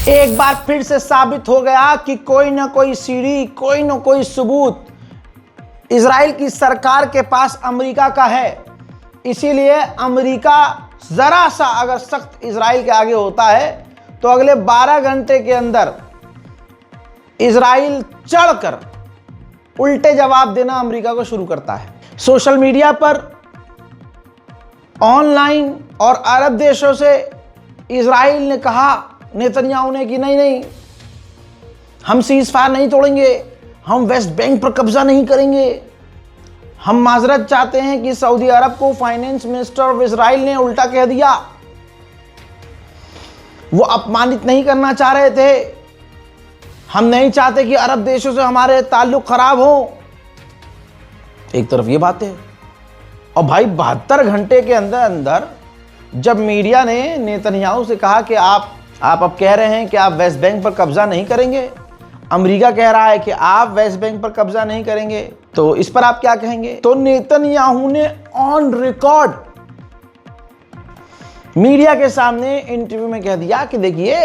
एक बार फिर से साबित हो गया कि कोई ना कोई सीढ़ी, कोई ना कोई सबूत इजराइल की सरकार के पास अमेरिका का है। इसीलिए अमेरिका जरा सा अगर सख्त इजराइल के आगे होता है तो अगले 12 घंटे के अंदर इजराइल चढ़कर उल्टे जवाब देना अमेरिका को शुरू करता है। सोशल मीडिया पर, ऑनलाइन और अरब देशों से इजराइल ने कहा, नेतन्याहू ने, कि नहीं हम सीज फायर नहीं तोड़ेंगे, हम वेस्ट बैंक पर कब्जा नहीं करेंगे। हम माजरत चाहते हैं कि सऊदी अरब को फाइनेंस मिनिस्टर ऑफ इजराइल ने उल्टा कह दिया। वो अपमानित नहीं करना चाह रहे थे। हम नहीं चाहते कि अरब देशों से हमारे ताल्लुक खराब हो। एक तरफ ये बात है, और भाई 72 घंटे के अंदर अंदर जब मीडिया ने नेतन्याहू से कहा कि आप अब कह रहे हैं कि आप वेस्ट बैंक पर कब्जा नहीं करेंगे, अमेरिका कह रहा है कि आप वेस्ट बैंक पर कब्जा नहीं करेंगे, तो इस पर आप क्या कहेंगे? तो नेतन्याहू ने ऑन रिकॉर्ड मीडिया के सामने इंटरव्यू में कह दिया कि देखिए,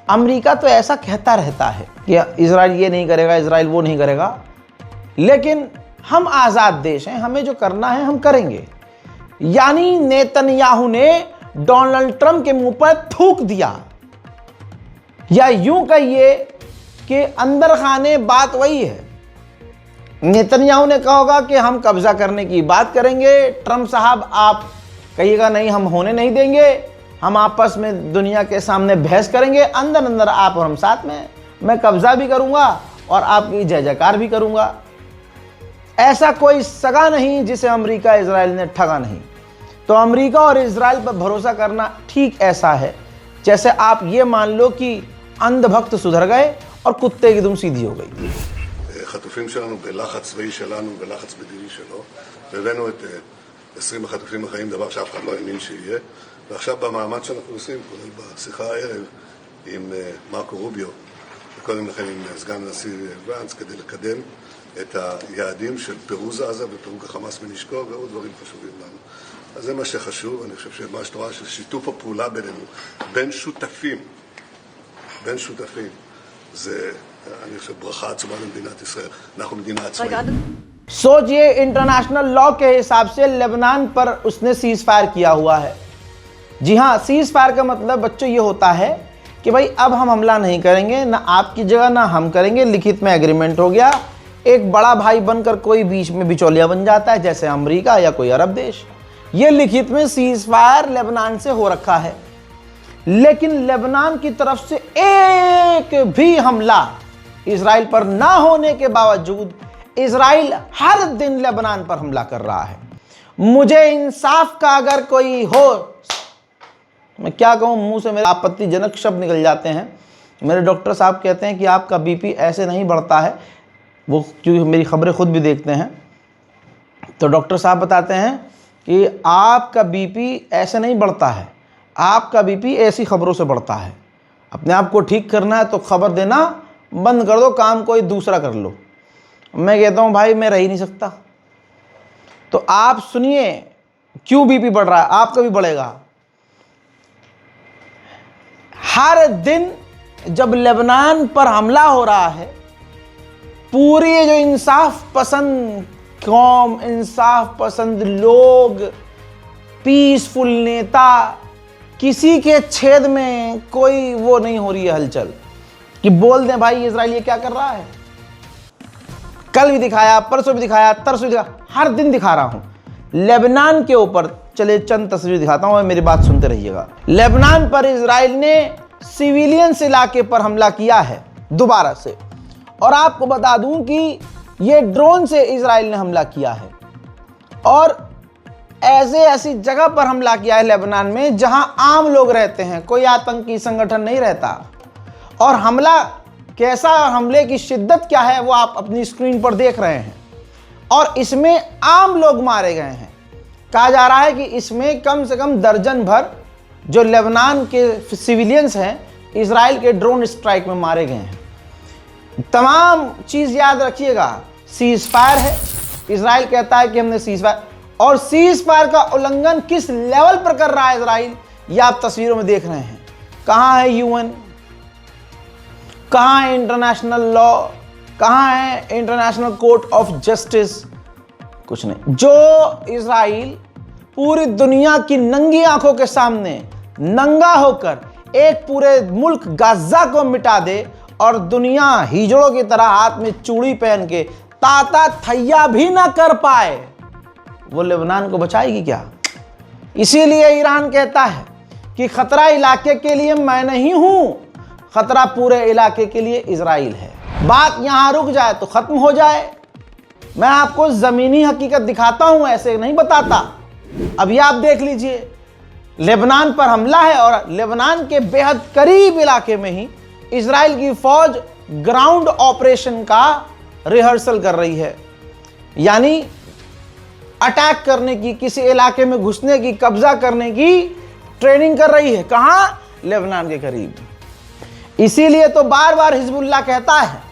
अमेरिका तो ऐसा कहता रहता है कि इजराइल ये नहीं करेगा, इजराइल वो नहीं करेगा, लेकिन हम आज़ाद देश हैं, हमें जो करना है हम करेंगे। यानी नेतन्याहू ने डोनाल्ड ट्रंप के मुंह पर थूक दिया, या यूं कहिए कि अंदर खाने बात वही है। नेतन्याहू ने कहा होगा कि हम कब्जा करने की बात करेंगे, ट्रंप साहब आप कहिएगा नहीं, हम होने नहीं देंगे, हम आपस में दुनिया के सामने बहस करेंगे, अंदर अंदर आप और हम साथ में, मैं कब्जा भी करूंगा और आपकी जय जयकार भी करूंगा। ऐसा कोई सगा नहीं जिसे अमेरिका इजराइल ने ठगा नहीं। तो अमेरिका और इजराइल पर भरोसा करना ठीक ऐसा है जैसे आप ये मान लो कि अंधभक्त सुधर गए और कुत्ते की दुम सीधी हो गई। חטופים שלנו בלחץ צבאי שלנו, בלחץ מדיני שלו, והבאנו את 20 החטופים החיים, דבר שאף אחד לא האמין שיהיה. ועכשיו במאמץ שאנחנו עושים, כולל בשיחה הערב עם מרקו רוביו, וקודם לכן עם סגן הנשיא ואנס, כדי לקדם את היעדים של פירוז עזה ופירוק החמאס מנשקו ועוד דברים חשובים לנו. אז זה מה שחשוב. אני חושב שמה שאת רואה של שיתוף הפעולה בינינו, בין שותפים, זה, אני חושב, ברכה עצומה למדינת ישראל. אנחנו מדינה עצמאית. सोचिए, इंटरनेशनल लॉ के हिसाब से लेबनान पर उसने सीज फायर किया हुआ है। जी हाँ, सीज फायर का मतलब बच्चों ये होता है कि भाई अब हम हमला नहीं करेंगे, ना आपकी जगह ना हम करेंगे, लिखित में एग्रीमेंट हो गया। एक बड़ा भाई बनकर कोई बीच में बिचौलिया बन जाता है, जैसे अमेरिका या कोई अरब देश। ये लिखित में सीज फायर लेबनान से हो रखा है, लेकिन लेबनान की तरफ से एक भी हमला इजराइल पर ना होने के बावजूद इजराइल हर दिन लेबनान पर हमला कर रहा है। मुझे इंसाफ का अगर कोई हो, मैं क्या कहूँ, मुंह से मेरे आपत्तिजनक शब्द निकल जाते हैं। मेरे डॉक्टर साहब कहते हैं कि आपका बीपी ऐसे नहीं बढ़ता है, वो क्योंकि मेरी खबरें खुद भी देखते हैं, तो डॉक्टर साहब बताते हैं कि आपका बीपी ऐसे नहीं बढ़ता है, आपका बीपी ऐसी खबरों से बढ़ता है। अपने आप को ठीक करना है तो खबर देना बंद कर दो, काम कोई दूसरा कर लो। मैं कहता हूँ भाई मैं रह ही नहीं सकता। तो आप सुनिए क्यों बीपी बढ़ रहा है, आपका भी बढ़ेगा। हर दिन जब लेबनान पर हमला हो रहा है, पूरी जो इंसाफ पसंद कौम, इंसाफ पसंद लोग, पीसफुल नेता, किसी के छेद में कोई वो नहीं हो रही है हलचल कि बोल दें भाई इजराइल ये क्या कर रहा है। कल भी दिखाया, परसों भी दिखाया, तरसों भी दिखाया, हर दिन दिखा रहा हूं। लेबनान के ऊपर चले चंद तस्वीर दिखाता हूं, मेरी बात सुनते रहिएगा। लेबनान पर इजराइल ने सिविलियंस इलाके पर हमला किया है दोबारा से, और आपको बता दूं कि ये ड्रोन से इजराइल ने हमला किया है, और ऐसी जगह पर हमला किया है लेबनान में जहां आम लोग रहते हैं, कोई आतंकी संगठन नहीं रहता। और हमला कैसा, हमले की शिद्दत क्या है वो आप अपनी स्क्रीन पर देख रहे हैं, और इसमें आम लोग मारे गए हैं। कहा जा रहा है कि इसमें कम से कम दर्जन भर जो लेबनान के सिविलियंस हैं इजराइल के ड्रोन स्ट्राइक में मारे गए हैं। तमाम चीज याद रखिएगा, सीज फायर है, इजराइल कहता है कि हमने सीज फायर, और सीज फायर का उल्लंघन किस लेवल पर कर रहा है इजराइल, ये आप तस्वीरों में देख रहे हैं। कहाँ है यूएन, कहाँ है इंटरनेशनल लॉ, कहाँ है इंटरनेशनल कोर्ट ऑफ जस्टिस? कुछ नहीं। जो इजराइल पूरी दुनिया की नंगी आंखों के सामने नंगा होकर एक पूरे मुल्क गाजा को मिटा दे और दुनिया हिजड़ों की तरह हाथ में चूड़ी पहन के ताता थैया भी ना कर पाए, वो लेबनान को बचाएगी क्या? इसीलिए ईरान कहता है कि खतरा इलाके के लिए मैं नहीं हूं, खतरा पूरे इलाके के लिए इजराइल है। बात यहां रुक जाए तो खत्म हो जाए। मैं आपको जमीनी हकीकत दिखाता हूं, ऐसे नहीं बताता। अभी आप देख लीजिए, लेबनान पर हमला है और लेबनान के बेहद करीब इलाके में ही इजराइल की फौज ग्राउंड ऑपरेशन का रिहर्सल कर रही है, यानी अटैक करने की, किसी इलाके में घुसने की, कब्जा करने की ट्रेनिंग कर रही है। कहां? लेबनान के करीब। इसीलिए तो बार बार हिजबुल्लाह कहता है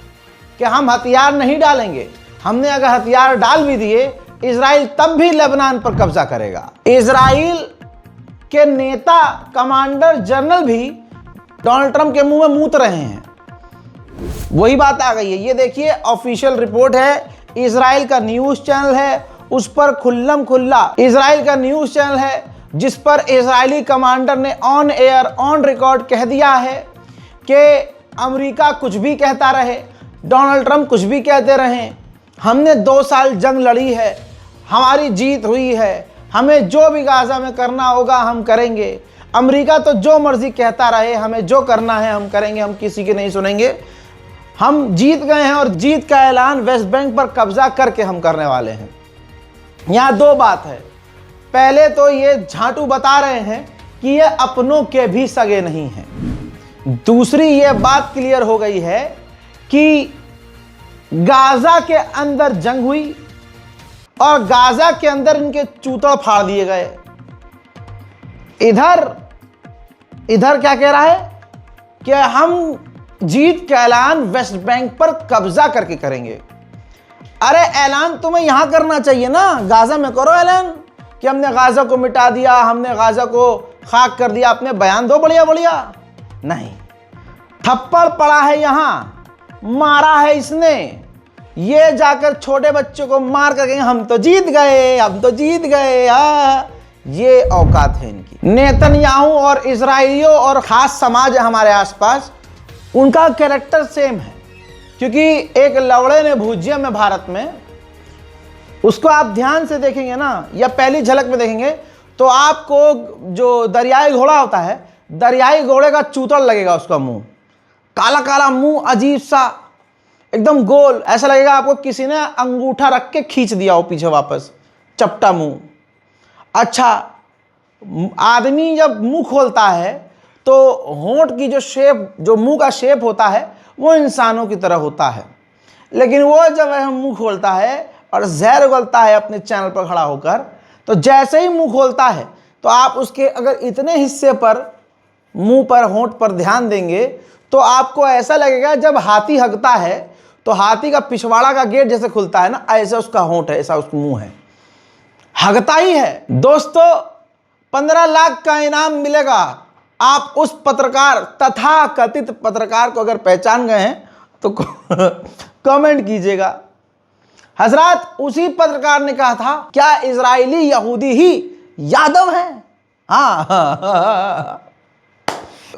कि हम हथियार नहीं डालेंगे। हमने अगर हथियार डाल भी दिए, इजराइल तब भी लेबनान पर कब्जा करेगा। इजराइल के नेता, कमांडर जनरल भी डोनाल्ड ट्रंप के मुंह में मूत रहे हैं। वही बात आ गई है। ये देखिए, ऑफिशियल रिपोर्ट है, इजराइल का न्यूज चैनल है, उस पर खुल्लम खुल्ला इजराइल का न्यूज चैनल है जिस पर इजरायली कमांडर ने ऑन एयर, ऑन रिकॉर्ड कह दिया है कि अमेरिका कुछ भी कहता रहे, डोनाल्ड ट्रंप कुछ भी कहते रहे, हमने 2 साल जंग लड़ी है, हमारी जीत हुई है, हमें जो भी गाजा में करना होगा हम करेंगे। अमेरिका तो जो मर्जी कहता रहे, हमें जो करना है हम करेंगे, हम किसी की नहीं सुनेंगे। हम जीत गए हैं और जीत का ऐलान वेस्ट बैंक पर कब्जा करके हम करने वाले हैं। यहाँ 2 बात है। पहले तो ये झांटू बता रहे हैं कि ये अपनों के भी सगे नहीं हैं। दूसरी ये बात क्लियर हो गई है कि गाजा के अंदर जंग हुई और गाजा के अंदर इनके चूतड़ फाड़ दिए गए। इधर क्या कह रहा है कि हम जीत का ऐलान वेस्ट बैंक पर कब्जा करके करेंगे। अरे ऐलान तुम्हें यहां करना चाहिए ना, गाजा में करो ऐलान कि हमने गाजा को मिटा दिया, हमने गाजा को खाक कर दिया, अपने बयान दो बढ़िया बढ़िया। नहीं, थप्पड़ पड़ा है यहां, मारा है इसने, ये जाकर छोटे बच्चों को मार कर हम तो जीत गए, हम तो जीत गए। ये औकात है इनकी। नेतन्याहू और इजराइलियों और खास समाज है हमारे आसपास, उनका कैरेक्टर सेम है। क्योंकि एक लवड़े ने भुजिया में भारत में, उसको आप ध्यान से देखेंगे ना, या पहली झलक में देखेंगे तो आपको जो दरियाई घोड़ा होता है, दरियाई घोड़े का चूतड़ लगेगा, उसका मुंह काला काला मुंह, अजीब सा एकदम गोल, ऐसा लगेगा आपको किसी ने अंगूठा रख के खींच दिया हो पीछे वापस, चपटा मुंह। अच्छा, आदमी जब मुंह खोलता है तो होंठ की जो शेप, जो मुंह का शेप होता है वो इंसानों की तरह होता है, लेकिन वो जब वह मुंह खोलता है और जहर उगलता है अपने चैनल पर खड़ा होकर, तो जैसे ही मुंह खोलता है तो आप उसके अगर इतने हिस्से पर, मुंह पर, होंठ पर ध्यान देंगे तो आपको ऐसा लगेगा जब हाथी हगता है तो हाथी का पिछवाड़ा का गेट जैसे खुलता है ना, ऐसा उसका होंठ है, ऐसा उसका मुंह है, हगता ही है। दोस्तों, 15 लाख का इनाम मिलेगा। आप उस पत्रकार, तथा कथित पत्रकार को अगर पहचान गए हैं तो कमेंट कीजिएगा। हजरत, उसी पत्रकार ने कहा था, क्या इजरायली यहूदी ही यादव हैं? हाँ।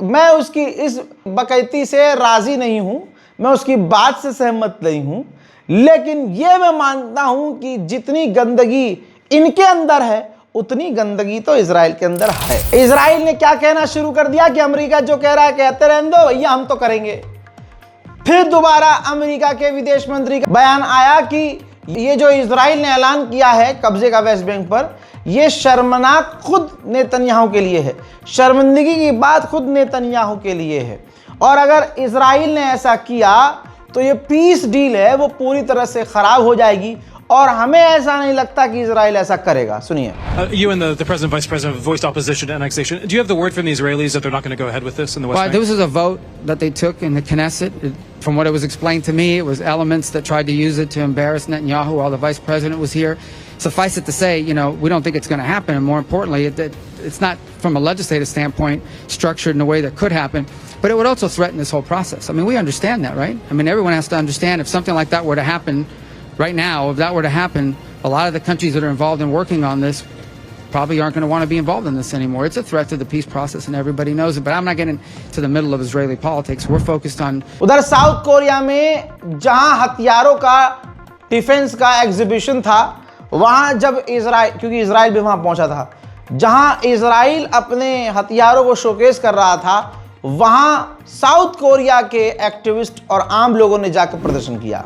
मैं उसकी इस बकैती से राजी नहीं हूं, मैं उसकी बात से सहमत नहीं हूं, लेकिन यह मैं मानता हूं कि जितनी गंदगी इनके अंदर है उतनी गंदगी तो इजराइल के अंदर है। इजराइल ने क्या कहना शुरू कर दिया कि अमेरिका जो कह रहा है कहते रहने दो भैया, हम तो करेंगे। फिर दोबारा अमेरिका के विदेश मंत्री का बयान आया कि ये जो इजराइल ने ऐलान किया है कब्जे का वेस्ट बैंक पर, यह शर्मनाक खुद नेतन्याहू के लिए है, शर्मिंदगी की बात खुद नेतन्याहू के लिए है। और अगर इजराइल ने ऐसा किया तो ये पीस डील है वो पूरी तरह से खराब हो जाएगी, और हमें ऐसा नहीं लगता कि इजराइल ऐसा करेगा। सुनिए। You and the president, vice president voiced opposition to annexation. Do you have the word from the Israelis that they're not going to go ahead with this in the West Bank? This was a vote that they took in the Knesset. From what it was explained to me, it was elements that tried to use it to embarrass Netanyahu while the vice president was here. Suffice it to say, we don't think it's going to happen. And more importantly, it's not, from a legislative standpoint, structured in a way that could happen. but it would also threaten this whole process. I mean, we understand that, right? I mean, everyone has to understand if something like that were to happen right now, if that were to happen, a lot of the countries that are involved in working on this probably aren't going to want to be involved in this anymore. It's a threat to the peace process and everybody knows it, but I'm not getting to the middle of Israeli politics. We're focused on... उधर south Korea में जहां हथियारों का defence का exhibition था, वहां जब Israel, क्योंकि इजराइल भी वहां पहुंचा था, जहां इजराइल अपने हथियारों को शोकेस कर रहा था, वहां साउथ कोरिया के एक्टिविस्ट और आम लोगों ने जाकर प्रदर्शन किया।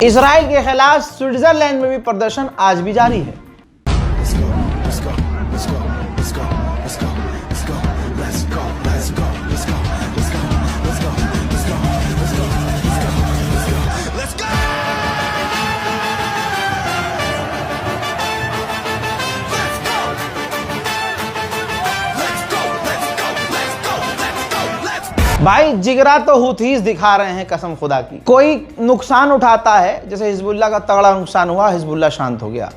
इजराइल के खिलाफ स्विट्जरलैंड में भी प्रदर्शन आज भी जारी है। भाई जिगरा तो हुथीस दिखा रहे हैं कसम खुदा की। कोई नुकसान उठाता है, जैसे हिजबुल्लाह का तगड़ा नुकसान हुआ, हिजबुल्लाह शांत हो गया।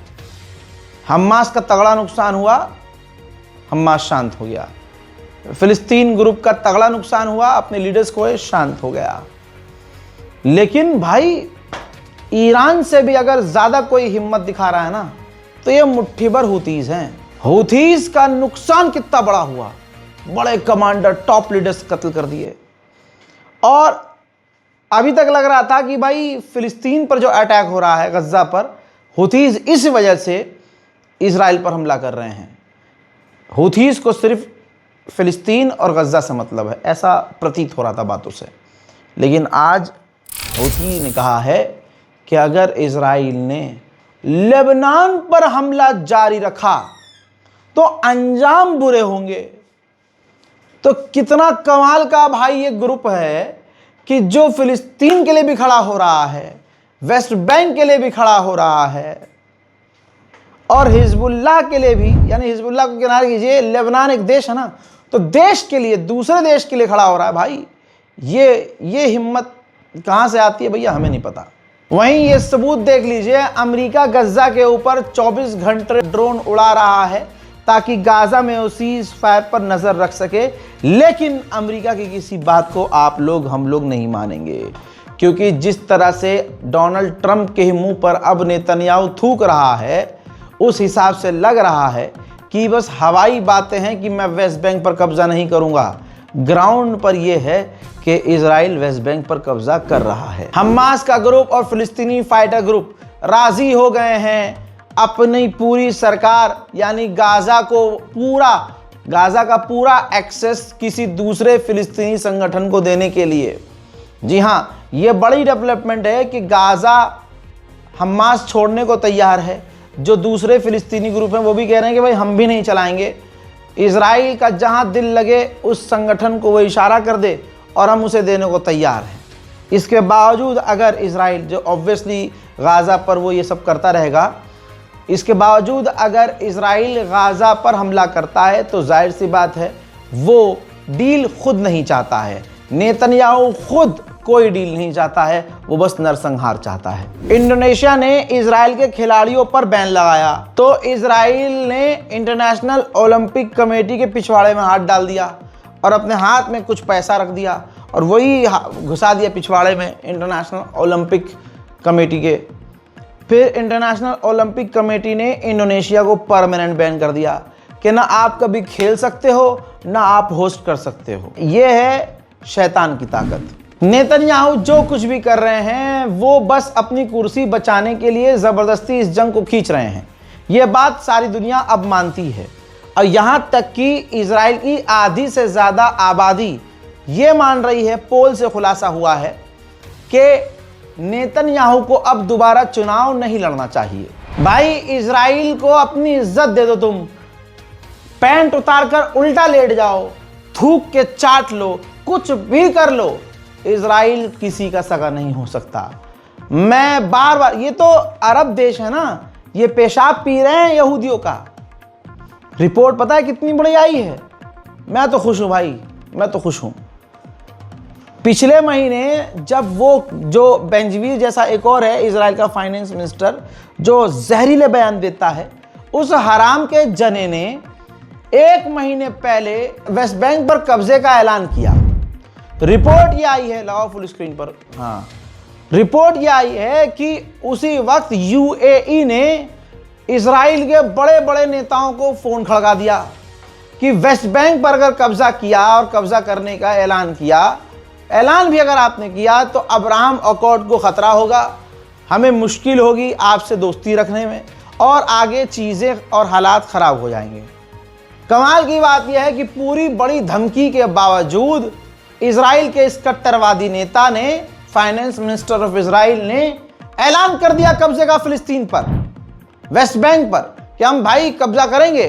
हमास का तगड़ा नुकसान हुआ, हमास शांत हो गया। फिलिस्तीन ग्रुप का तगड़ा नुकसान हुआ, अपने लीडर्स को शांत हो गया। लेकिन भाई ईरान से भी अगर ज्यादा कोई हिम्मत दिखा रहा है ना, तो ये मुट्ठी भर हुथीस हैं। हुथीस का नुकसान कितना बड़ा हुआ, बड़े कमांडर टॉप लीडर्स कत्ल कर दिए। और अभी तक लग रहा था कि भाई फिलिस्तीन पर जो अटैक हो रहा है गज्जा पर, हुथीस इस वजह से इजराइल पर हमला कर रहे हैं। हुथीस को सिर्फ फिलिस्तीन और गज्जा से मतलब है, ऐसा प्रतीत हो रहा था बातों से। लेकिन आज हुथी ने कहा है कि अगर इजराइल ने लेबनान पर हमला जारी रखा तो अंजाम बुरे होंगे। तो कितना कमाल का भाई ये ग्रुप है कि जो फिलिस्तीन के लिए भी खड़ा हो रहा है, वेस्ट बैंक के लिए भी खड़ा हो रहा है, और हिजबुल्लाह के लिए भी, यानी हिजबुल्लाह को किनारे कीजिए, लेबनान एक देश है ना, तो देश के लिए, दूसरे देश के लिए खड़ा हो रहा है। भाई ये हिम्मत कहां से आती है भैया, हमें नहीं पता। वहीं ये सबूत देख लीजिए, अमेरिका गज्जा के ऊपर 24 घंटे ड्रोन उड़ा रहा है ताकि गाजा में उसी फायर पर नजर रख सके। लेकिन अमेरिका की किसी बात को आप लोग, हम लोग नहीं मानेंगे, क्योंकि जिस तरह से डोनाल्ड ट्रंप के मुंह पर अब नेतन्याहू थूक रहा है, उस हिसाब से लग रहा है कि बस हवाई बातें हैं कि मैं वेस्ट बैंक पर कब्जा नहीं करूंगा। ग्राउंड पर यह है कि इजराइल वेस्ट बैंक पर कब्जा कर रहा है। हमास का ग्रुप और फिलिस्तीनी फाइटर ग्रुप राजी हो गए हैं अपनी पूरी सरकार, यानी गाजा का पूरा एक्सेस किसी दूसरे फिलिस्तीनी संगठन को देने के लिए। जी हाँ, ये बड़ी डेवलपमेंट है कि गाजा हमास छोड़ने को तैयार है। जो दूसरे फिलिस्तीनी ग्रुप हैं वो भी कह रहे हैं कि भाई हम भी नहीं चलाएंगे। इजराइल का जहां दिल लगे उस संगठन को वो इशारा कर दे और हम उसे देने को तैयार हैं। इसके बावजूद अगर इजराइल, जो ऑब्वियसली गाजा पर वो ये सब करता रहेगा, इसके बावजूद अगर इजराइल गाजा पर हमला करता है तो जाहिर सी बात है वो डील खुद नहीं चाहता है। नेतन्याहू खुद कोई डील नहीं चाहता है, वो बस नरसंहार चाहता है। इंडोनेशिया ने इजराइल के खिलाड़ियों पर बैन लगाया तो इजराइल ने इंटरनेशनल ओलंपिक कमेटी के पिछवाड़े में हाथ डाल दिया और अपने हाथ में कुछ पैसा रख दिया और वही घुसा दिया पिछवाड़े में इंटरनेशनल ओलंपिक कमेटी के। फिर इंटरनेशनल ओलंपिक कमेटी ने इंडोनेशिया को परमानेंट बैन कर दिया कि ना आप कभी खेल सकते हो, ना आप होस्ट कर सकते हो। यह है शैतान की ताकत। नेतन्याहू जो कुछ भी कर रहे हैं वो बस अपनी कुर्सी बचाने के लिए ज़बरदस्ती इस जंग को खींच रहे हैं। यह बात सारी दुनिया अब मानती है और यहाँ तक कि इजराइल की आधी से ज़्यादा आबादी ये मान रही है, पोल से खुलासा हुआ है कि नेतन्याहू को अब दोबारा चुनाव नहीं लड़ना चाहिए। भाई इजराइल को अपनी इज्जत दे दो, तुम पैंट उतारकर उल्टा लेट जाओ, थूक के चाट लो, कुछ भी कर लो, इजराइल किसी का सगा नहीं हो सकता। मैं बार बार, ये तो अरब देश है ना, ये पेशाब पी रहे हैं यहूदियों का। रिपोर्ट पता है कितनी बड़ी आई है? मैं तो खुश हूं भाई, मैं तो खुश हूं। पिछले महीने जब वो जो बेंजवीर जैसा एक और है इजराइल का फाइनेंस मिनिस्टर जो जहरीले बयान देता है, उस हराम के जने ने 1 महीने पहले वेस्ट बैंक पर कब्जे का ऐलान किया। रिपोर्ट ये आई है, लगाओ फुल स्क्रीन पर, हाँ, रिपोर्ट ये आई है कि उसी वक्त यूएई ने इजराइल के बड़े बड़े नेताओं को फोन खड़का दिया कि वेस्ट बैंक पर अगर कब्जा किया और कब्जा करने का ऐलान किया, ऐलान भी अगर आपने किया तो अब्राहम अकॉर्ड को खतरा होगा, हमें मुश्किल होगी आपसे दोस्ती रखने में और आगे चीज़ें और हालात ख़राब हो जाएंगे। कमाल की बात यह है कि पूरी बड़ी धमकी के बावजूद इजराइल के इस कट्टरवादी नेता ने, फाइनेंस मिनिस्टर ऑफ इजराइल ने ऐलान कर दिया कब्जे का फिलिस्तीन पर, वेस्ट बैंक पर, कि हम भाई कब्जा करेंगे,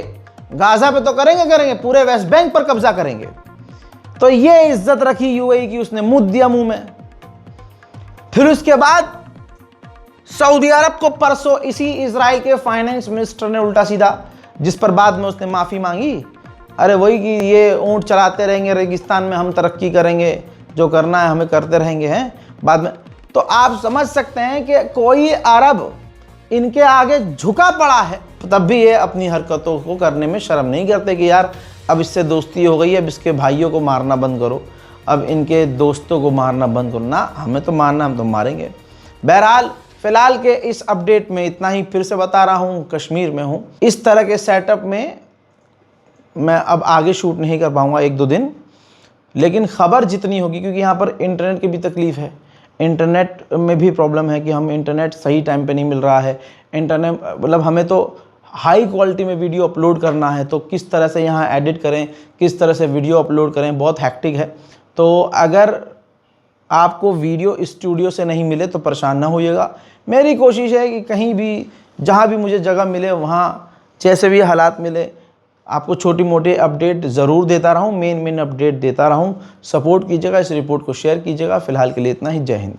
गाजा पे तो करेंगे, पूरे वेस्ट बैंक पर कब्जा करेंगे। तो ये इज्जत रखी यूएई की उसने, मुंह दिया मुंह में। फिर उसके बाद सऊदी अरब को परसों इसी इजराइल के फाइनेंस मिनिस्टर ने उल्टा सीधा, जिस पर बाद में उसने माफी मांगी, अरे वही कि ये ऊंट चलाते रहेंगे रेगिस्तान में, हम तरक्की करेंगे, जो करना है हमें करते रहेंगे, हैं बाद में। तो आप समझ सकते हैं कि कोई अरब इनके आगे झुका पड़ा है, तब भी ये अपनी हरकतों को करने में शर्म नहीं करते कि यार अब इससे दोस्ती हो गई है, अब इसके भाइयों को मारना बंद करो, अब इनके दोस्तों को मारना बंद करो। ना, हमें तो मारना, हम तो मारेंगे। बहरहाल फिलहाल के इस अपडेट में इतना ही। फिर से बता रहा हूँ, कश्मीर में हूँ, इस तरह के सेटअप में मैं अब आगे शूट नहीं कर पाऊँगा 1-2 दिन, लेकिन ख़बर जितनी होगी, क्योंकि यहाँ पर इंटरनेट की भी तकलीफ़ है, इंटरनेट में भी प्रॉब्लम है कि हम इंटरनेट सही टाइम पे नहीं मिल रहा है। इंटरनेट मतलब हमें तो हाई क्वालिटी में वीडियो अपलोड करना है, तो किस तरह से यहाँ एडिट करें, किस तरह से वीडियो अपलोड करें, बहुत हैक्टिक है। तो अगर आपको वीडियो स्टूडियो से नहीं मिले तो परेशान ना होइएगा। मेरी कोशिश है कि कहीं भी, जहाँ भी मुझे जगह मिले, वहाँ जैसे भी हालात मिले, आपको छोटी मोटी अपडेट ज़रूर देता रहूँ, मेन अपडेट देता रहूँ। सपोर्ट कीजिएगा, इस रिपोर्ट को शेयर कीजिएगा। फिलहाल के लिए इतना ही। जय हिंद।